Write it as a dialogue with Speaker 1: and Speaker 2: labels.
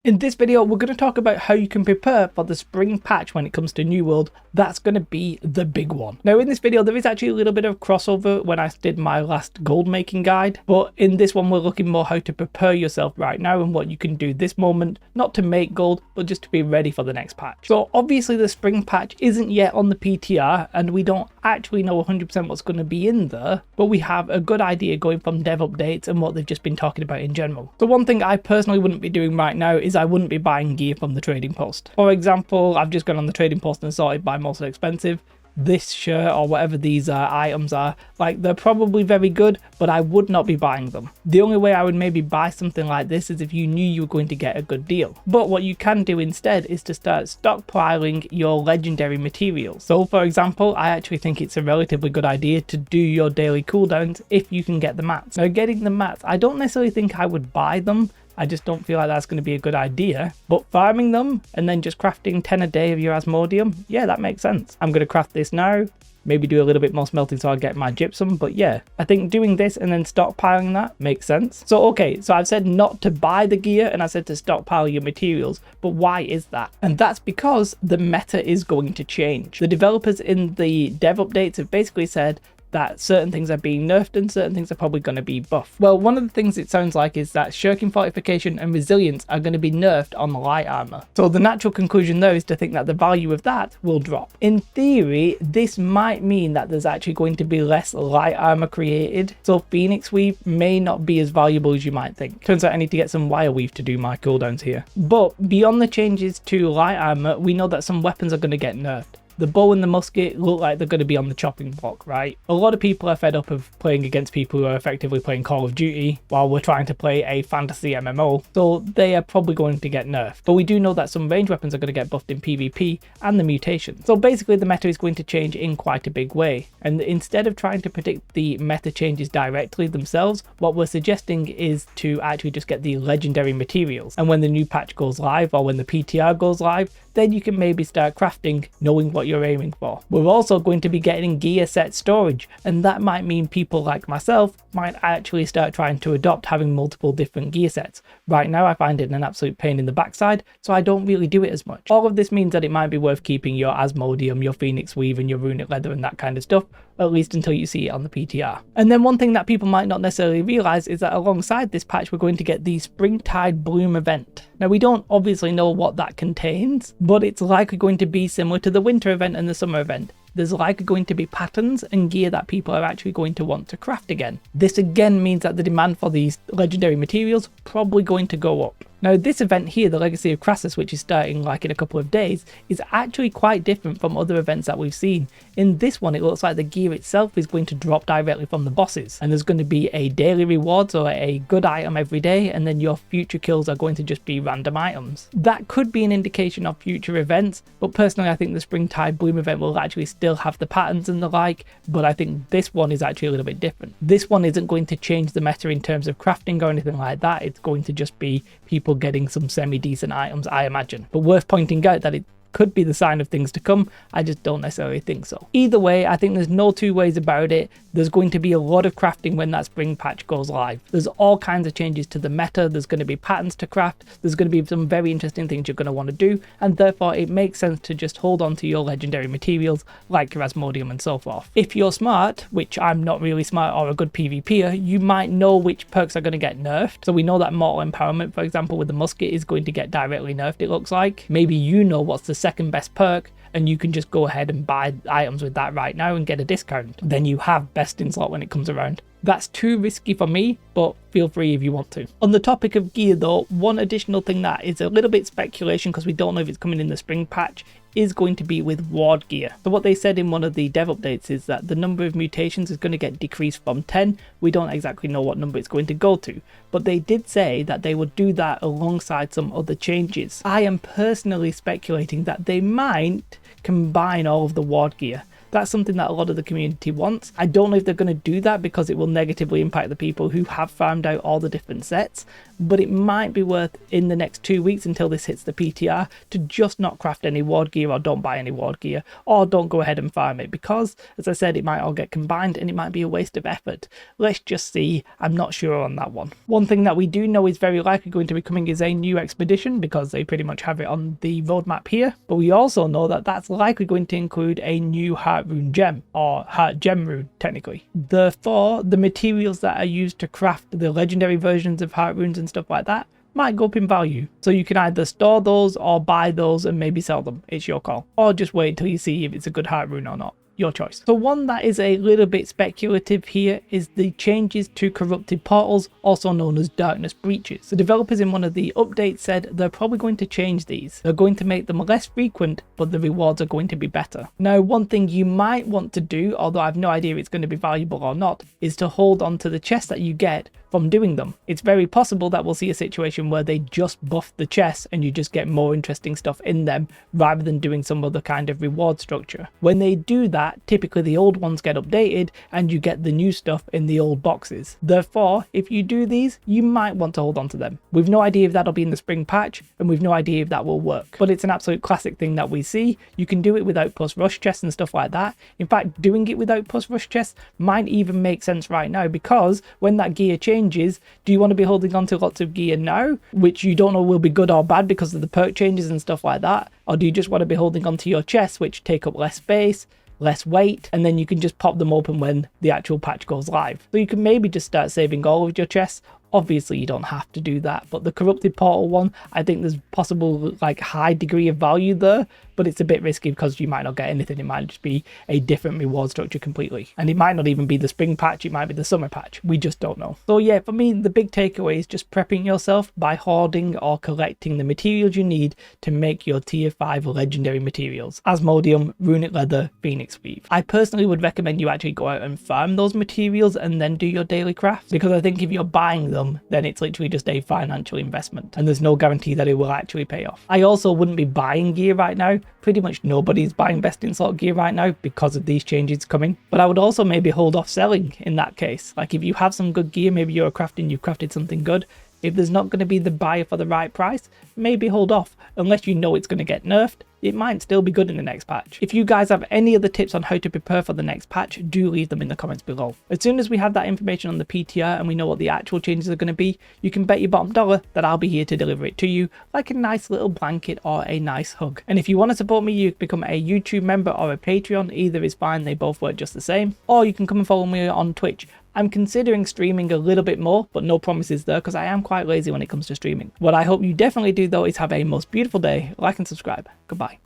Speaker 1: In this video, we're going to talk about how you can prepare for the spring patch when it comes to New World. That's going to be the big one. Now, in this video, there is actually a little bit of crossover when I did my last gold making guide, but in this one, we're looking more how to prepare yourself right now and what you can do this moment, not to make gold, but just to be ready for the next patch. So obviously the spring patch isn't yet on the PTR, and we don't actually know 100% what's going to be in there, but we have a good idea going from dev updates and what they've just been talking about in general. So one thing I personally wouldn't be doing right now is I wouldn't be buying gear from the trading post. For example, I've just gone on the trading post and sorted by most expensive. This shirt or whatever these items are, like, they're probably very good, but I would not be buying them. The only way I would maybe buy something like this is if you knew you were going to get a good deal. But what you can do instead is to start stockpiling your legendary materials. So for example, I actually think it's a relatively good idea to do your daily cooldowns if you can get the mats. Now, getting the mats, I don't necessarily think I would buy them. I just don't feel like that's going to be a good idea. But farming them and then just crafting 10 a day of your Asmodeum, yeah, that makes sense. I'm going to craft this now, maybe do a little bit more smelting so I get my gypsum. But yeah, I think doing this and then stockpiling that makes sense. So okay, so I've said not to buy the gear and I said to stockpile your materials, but why is that? And that's because the meta is going to change. The developers in the dev updates have basically said that certain things are being nerfed and certain things are probably going to be buffed. Well, one of the things it sounds like is that shirking, fortification and resilience are going to be nerfed on light armor. So the natural conclusion though is to think that the value of that will drop. In theory, this might mean that there's actually going to be less light armor created, so Phoenix Weave may not be as valuable as you might think. Turns out I need to get some wire weave to do my cooldowns here. But beyond the changes to light armor, we know that some weapons are going to get nerfed. The bow and the musket look like they're going to be on the chopping block, right? A lot of people are fed up of playing against people who are effectively playing Call of Duty while we're trying to play a fantasy MMO, so they are probably going to get nerfed. But we do know that some range weapons are going to get buffed in PvP and the mutations. So basically the meta is going to change in quite a big way. And instead of trying to predict the meta changes directly themselves, what we're suggesting is to actually just get the legendary materials. And when the new patch goes live or when the PTR goes live, then you can maybe start crafting knowing what you're aiming for. We're also going to be getting gear set storage, and that might mean people like myself might actually start trying to adopt having multiple different gear sets. Right now I find it an absolute pain in the backside, so I don't really do it as much. All of this means that it might be worth keeping your Asmodeum, your Phoenix Weave and your runic leather and that kind of stuff, at least until you see it on the PTR. And then one thing that people might not necessarily realize is that alongside this patch, we're going to get the Springtide Bloom event. Now, we don't obviously know what that contains, but it's likely going to be similar to the winter event and the summer event. There's likely going to be patterns and gear that people are actually going to want to craft again. This again means that the demand for these legendary materials probably going to go up. Now, this event here, the Legacy of Crassus, which is starting like in a couple of days, is actually quite different from other events that we've seen. In this one, it looks like the gear itself is going to drop directly from the bosses, and there's going to be a daily reward, so a good item every day, and then your future kills are going to just be random items. That could be an indication of future events, but personally I think the Springtide Bloom event will actually still have the patterns and the like, but I think this one is actually a little bit different. This one isn't going to change the meta in terms of crafting or anything like that. It's going to just be people getting some semi-decent items, I imagine. But worth pointing out that it could be the sign of things to come. I just don't necessarily think so. Either way, I think there's no two ways about it. There's going to be a lot of crafting when that spring patch goes live. There's all kinds of changes to the meta. There's going to be patterns to craft. There's going to be some very interesting things you're going to want to do, and therefore it makes sense to just hold on to your legendary materials like your Asmodeum and so forth. If you're smart, which I'm not really smart or a good PvPer, you might know which perks are going to get nerfed. So we know that Mortal Empowerment, for example, with the musket is going to get directly nerfed, it looks like. Maybe you know what's the second best perk, and you can just go ahead and buy items with that right now and get a discount. Then you have best in slot when it comes around. That's too risky for me, but feel free if you want to. On the topic of gear though, one additional thing that is a little bit speculation because we don't know if it's coming in the spring patch is going to be with ward gear. So what they said in one of the dev updates is that the number of mutations is going to get decreased from 10. We don't exactly know what number it's going to go to, but they did say that they would do that alongside some other changes. I am personally speculating that they might combine all of the ward gear. That's something that a lot of the community wants. I don't know if they're going to do that because it will negatively impact the people who have farmed out all the different sets, but it might be worth in the next 2 weeks until this hits the PTR to just not craft any ward gear, or don't buy any ward gear, or don't go ahead and farm it, because as I said, it might all get combined and it might be a waste of effort. Let's just see. I'm not sure on that one. One thing that we do know is very likely going to be coming is a new expedition, because they pretty much have it on the roadmap here, but we also know that that's likely going to include a new heart rune gem, or heart gem rune technically. Therefore, the materials that are used to craft the legendary versions of heart runes and stuff like that might go up in value. So you can either store those or buy those and maybe sell them. It's your call. Or just wait until you see if it's a good heart rune or not. Your choice. So one that is a little bit speculative here is the changes to corrupted portals, also known as darkness breaches. The developers in one of the updates said they're probably going to change these. They're going to make them less frequent, but the rewards are going to be better. Now, one thing you might want to do, although I have no idea if it's going to be valuable or not, is to hold on to the chests that you get from doing them. It's very possible that we'll see a situation where they just buff the chests and you just get more interesting stuff in them rather than doing some other kind of reward structure. When they do that, typically the old ones get updated and you get the new stuff in the old boxes. Therefore, if you do these, you might want to hold on to them. We've no idea if that'll be in the spring patch, and we've no idea if that will work, but it's an absolute classic thing that we see. You can do it without plus rush chests and stuff like that. In fact, doing it without plus rush chests might even make sense right now, because when that gear changes, do you want to be holding on to lots of gear now, which you don't know will be good or bad because of the perk changes and stuff like that? Or do you just want to be holding on to your chests, which take up less space, less weight, and then you can just pop them open when the actual patch goes live? So you can maybe just start saving all of your chests. Obviously you don't have to do that, but the corrupted portal one, I think there's possible like high degree of value there, but it's a bit risky because you might not get anything. It might just be a different reward structure completely, and it might not even be the spring patch, it might be the summer patch. We just don't know. So yeah, for me the big takeaway is just prepping yourself by hoarding or collecting the materials you need to make your tier 5 legendary materials: Asmodeum, runic leather, phoenix weave. I personally would recommend you actually go out and farm those materials and then do your daily crafts, because I think if you're buying them, then it's literally just a financial investment and there's no guarantee that it will actually pay off. I also wouldn't be buying gear right now. Pretty much nobody's buying best in slot gear right now because of these changes coming, but I would also maybe hold off selling in that case. Like if you have some good gear, maybe you've crafted something good, if there's not going to be the buyer for the right price, maybe hold off. Unless you know it's going to get nerfed, it might still be good in the next patch. If you guys have any other tips on how to prepare for the next patch, do leave them in the comments below. As soon as we have that information on the PTR and we know what the actual changes are going to be, you can bet your bottom dollar that I'll be here to deliver it to you like a nice little blanket or a nice hug. And if you want to support me, you can become a YouTube member or a Patreon. Either is fine, they both work just the same. Or you can come and follow me on Twitch. I'm considering streaming a little bit more, but no promises there because I am quite lazy when it comes to streaming. What I hope you definitely do though is have a most beautiful day, like and subscribe. Goodbye.